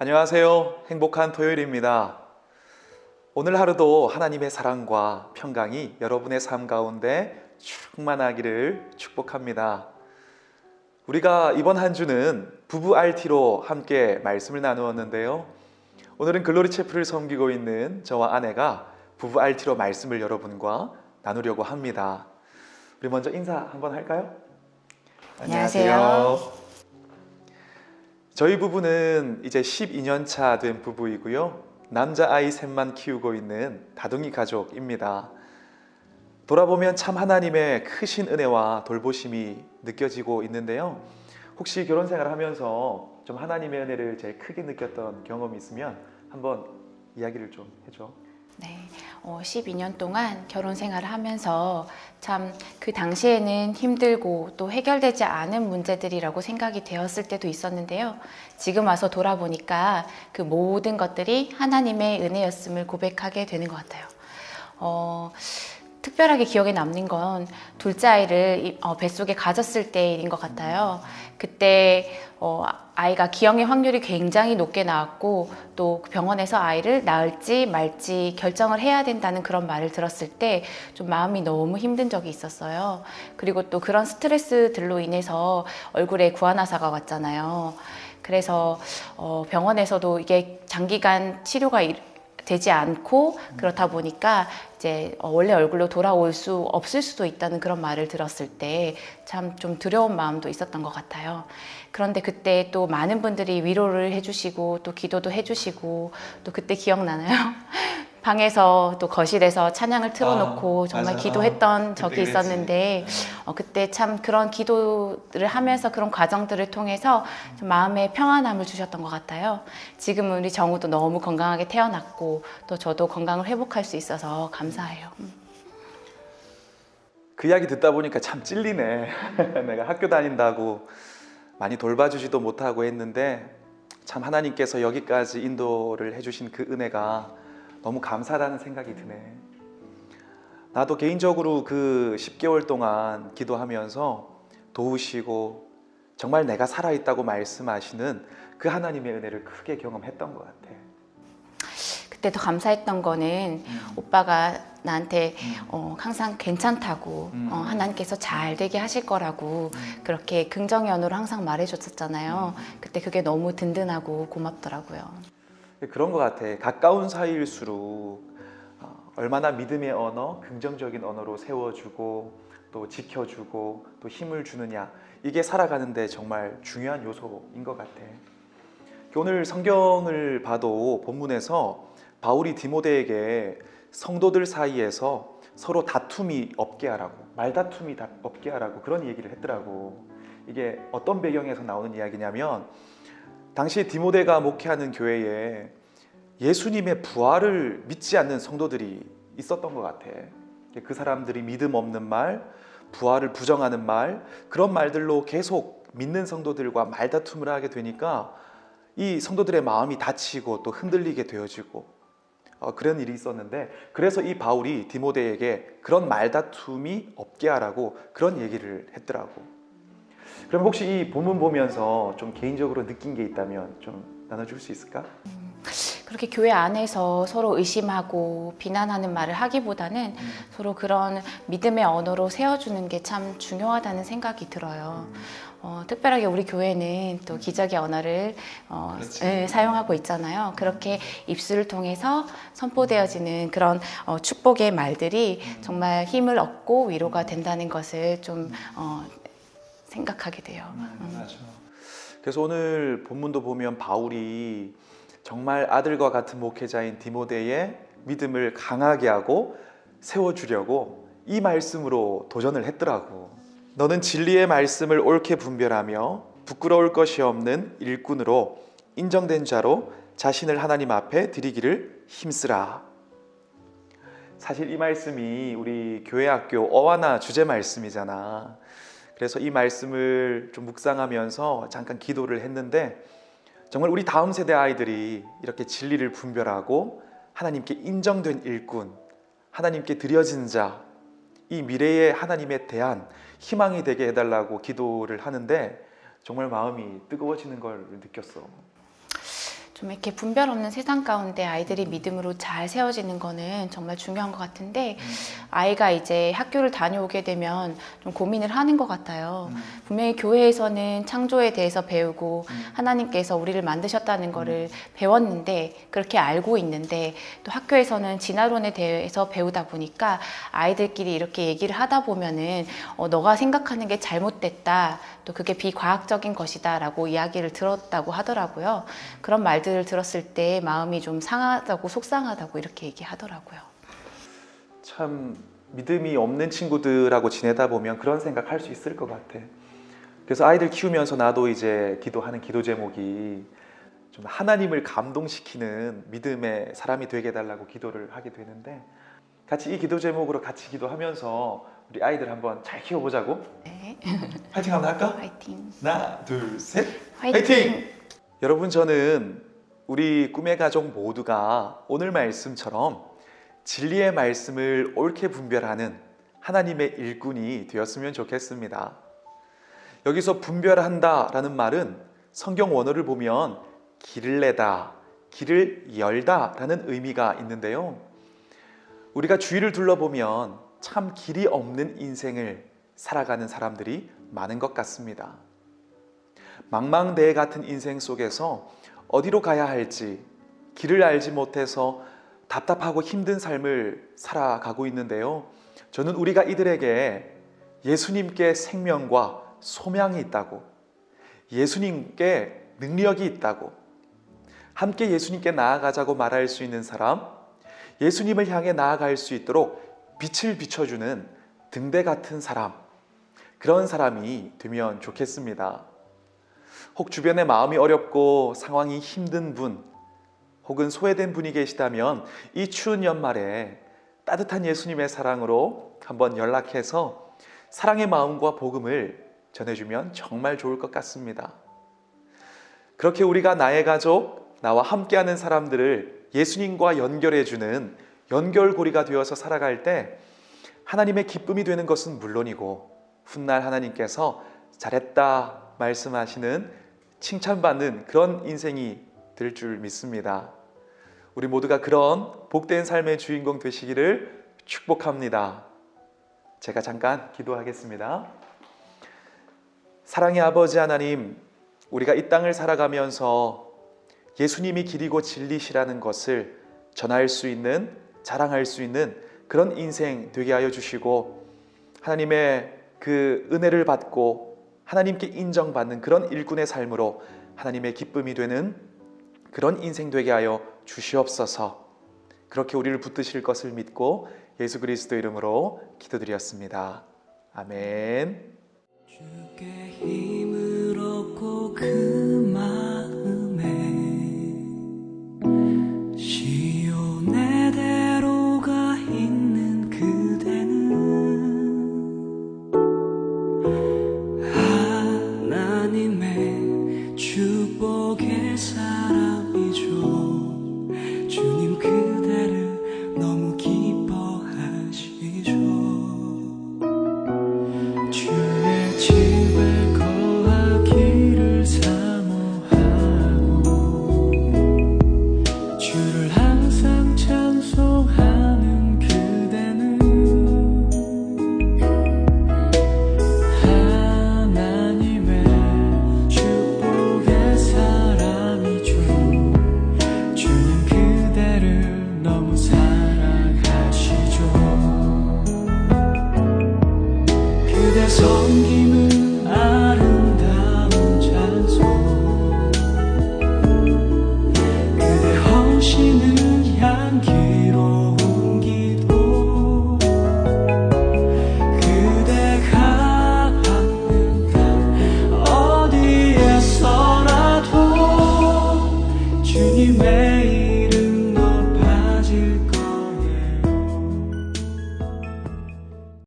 안녕하세요. 행복한 토요일입니다. 오늘 하루도 하나님의 사랑과 평강이 여러분의 삶 가운데 충만하기를 축복합니다. 우리가 이번 한 주는 부부 RT로 함께 말씀을 나누었는데요. 오늘은 글로리 채플을 섬기고 있는 저와 아내가 부부 RT로 말씀을 여러분과 나누려고 합니다. 우리 먼저 인사 한번 할까요? 안녕하세요. 저희 부부는 이제 12년 차 된 부부이고요. 남자아이 셋만 키우고 있는 다둥이 가족입니다. 돌아보면 참 하나님의 크신 은혜와 돌보심이 느껴지고 있는데요. 혹시 결혼 생활을 하면서 좀 하나님의 은혜를 제일 크게 느꼈던 경험이 있으면 한번 이야기를 좀 해줘. 네, 12년 동안 결혼 생활을 하면서 참 그 당시에는 힘들고 또 해결되지 않은 문제들이라고 생각이 되었을 때도 있었는데요. 지금 와서 돌아보니까 그 모든 것들이 하나님의 은혜였음을 고백하게 되는 것 같아요. 특별하게 기억에 남는 건 둘째 아이를 뱃속에 가졌을 때인 것 같아요. 그때 아이가 기형의 확률이 굉장히 높게 나왔고 또 병원에서 아이를 낳을지 말지 결정을 해야 된다는 그런 말을 들었을 때 좀 마음이 너무 힘든 적이 있었어요. 그리고 또 그런 스트레스들로 인해서 얼굴에 구안화사가 왔잖아요. 그래서 병원에서도 이게 장기간 치료가 되지 않고 그렇다 보니까 이제 원래 얼굴로 돌아올 수 없을 수도 있다는 그런 말을 들었을 때 참 좀 두려운 마음도 있었던 것 같아요. 그런데 그때 또 많은 분들이 위로를 해주시고 또 기도도 해주시고 또 그때 기억나나요? 방에서 또 거실에서 찬양을 틀어놓고 정말 맞아. 기도했던 적이 그랬지. 있었는데 그때 참 그런 기도를 하면서 그런 과정들을 통해서 좀 마음의 평안함을 주셨던 것 같아요. 지금은 우리 정우도 너무 건강하게 태어났고 또 저도 건강을 회복할 수 있어서 감사해요. 그 이야기 듣다 보니까 참 찔리네. 내가 학교 다닌다고 많이 돌봐주지도 못하고 했는데 참 하나님께서 여기까지 인도를 해주신 그 은혜가 너무 감사하다는 생각이 드네. 나도 개인적으로 그 10개월 동안 기도하면서 도우시고 정말 내가 살아있다고 말씀하시는 그 하나님의 은혜를 크게 경험했던 것 같아. 그때 더 감사했던 거는 오빠가 나한테 항상 괜찮다고 하나님께서 잘 되게 하실 거라고 그렇게 긍정의 언어로 항상 말해줬었잖아요. 그때 그게 너무 든든하고 고맙더라고요. 그런 것 같아. 가까운 사이일수록 얼마나 믿음의 언어, 긍정적인 언어로 세워주고 또 지켜주고 또 힘을 주느냐, 이게 살아가는데 정말 중요한 요소인 것 같아. 오늘 성경을 봐도 본문에서 바울이 디모데에게 성도들 사이에서 서로 다툼이 없게 하라고, 말다툼이 없게 하라고 그런 얘기를 했더라고. 이게 어떤 배경에서 나오는 이야기냐면 당시 디모데가 목회하는 교회에 예수님의 부활을 믿지 않는 성도들이 있었던 것 같아. 그 사람들이 믿음 없는 말, 부활을 부정하는 말, 그런 말들로 계속 믿는 성도들과 말다툼을 하게 되니까 이 성도들의 마음이 다치고 또 흔들리게 되어지고 그런 일이 있었는데, 그래서 이 바울이 디모데에게 그런 말다툼이 없게 하라고 그런 얘기를 했더라고. 그럼 혹시 이 본문 보면서 좀 개인적으로 느낀 게 있다면 좀 나눠줄 수 있을까? 그렇게 교회 안에서 서로 의심하고 비난하는 말을 하기보다는 서로 그런 믿음의 언어로 세워주는 게 참 중요하다는 생각이 들어요. 특별하게 우리 교회는 또 기적의 언어를 사용하고 있잖아요. 그렇게 입술을 통해서 선포되어지는 그런 축복의 말들이 정말 힘을 얻고 위로가 된다는 것을 좀 생각하게 돼요. 맞아. 그래서 오늘 본문도 보면 바울이 정말 아들과 같은 목회자인 디모데의 믿음을 강하게 하고 세워주려고 이 말씀으로 도전을 했더라고. 너는 진리의 말씀을 옳게 분별하며 부끄러울 것이 없는 일꾼으로 인정된 자로 자신을 하나님 앞에 드리기를 힘쓰라. 사실 이 말씀이 우리 교회학교 어와나 주제 말씀이잖아. 그래서 이 말씀을 좀 묵상하면서 잠깐 기도를 했는데, 정말 우리 다음 세대 아이들이 이렇게 진리를 분별하고 하나님께 인정된 일꾼, 하나님께 드려진 자, 이 미래의 하나님에 대한 희망이 되게 해달라고 기도를 하는데 정말 마음이 뜨거워지는 걸 느꼈어. 좀 이렇게 분별 없는 세상 가운데 아이들이 믿음으로 잘 세워지는 거는 정말 중요한 것 같은데 아이가 이제 학교를 다녀오게 되면 좀 고민을 하는 것 같아요. 분명히 교회에서는 창조에 대해서 배우고 하나님께서 우리를 만드셨다는 거를 배웠는데 그렇게 알고 있는데 또 학교에서는 진화론에 대해서 배우다 보니까 아이들끼리 이렇게 얘기를 하다 보면은 너가 생각하는 게 잘못됐다. 또 그게 비과학적인 것이다 라고 이야기를 들었다고 하더라고요. 그런 말들을 들었을 때 마음이 좀 상하다고 속상하다고 이렇게 얘기하더라고요. 참 믿음이 없는 친구들하고 지내다 보면 그런 생각할 수 있을 것 같아. 그래서 아이들 키우면서 나도 이제 기도하는 기도 제목이 좀 하나님을 감동시키는 믿음의 사람이 되게 해달라고 기도를 하게 되는데 같이 이 기도 제목으로 같이 기도하면서 우리 아이들 한번 잘 키워보자고. 네. 파이팅 한번 할까? 화이팅. 하나, 둘, 셋. 화이팅. 여러분, 저는 우리 꿈의 가족 모두가 오늘 말씀처럼 진리의 말씀을 옳게 분별하는 하나님의 일꾼이 되었으면 좋겠습니다. 여기서 분별한다라는 말은 성경 원어를 보면 길을 내다, 길을 열다라는 의미가 있는데요. 우리가 주위를 둘러보면 참 길이 없는 인생을 살아가는 사람들이 많은 것 같습니다. 망망대해 같은 인생 속에서 어디로 가야 할지 길을 알지 못해서 답답하고 힘든 삶을 살아가고 있는데요. 저는 우리가 이들에게 예수님께 생명과 소명이 있다고, 예수님께 능력이 있다고, 함께 예수님께 나아가자고 말할 수 있는 사람, 예수님을 향해 나아갈 수 있도록 빛을 비춰주는 등대 같은 사람, 그런 사람이 되면 좋겠습니다. 혹 주변에 마음이 어렵고 상황이 힘든 분, 혹은 소외된 분이 계시다면 이 추운 연말에 따뜻한 예수님의 사랑으로 한번 연락해서 사랑의 마음과 복음을 전해주면 정말 좋을 것 같습니다. 그렇게 우리가 나의 가족, 나와 함께하는 사람들을 예수님과 연결해주는 연결고리가 되어서 살아갈 때 하나님의 기쁨이 되는 것은 물론이고 훗날 하나님께서 잘했다 말씀하시는 칭찬받는 그런 인생이 될 줄 믿습니다. 우리 모두가 그런 복된 삶의 주인공 되시기를 축복합니다. 제가 잠깐 기도하겠습니다. 사랑의 아버지 하나님, 우리가 이 땅을 살아가면서 예수님이 길이고 진리시라는 것을 전할 수 있는, 자랑할 수 있는 그런 인생 되게 하여 주시고 하나님의 그 은혜를 받고 하나님께 인정받는 그런 일꾼의 삶으로 하나님의 기쁨이 되는 그런 인생 되게 하여 주시옵소서. 그렇게 우리를 붙드실 것을 믿고 예수 그리스도 이름으로 기도드렸습니다. 아멘. 주께 힘을 얻고 그 말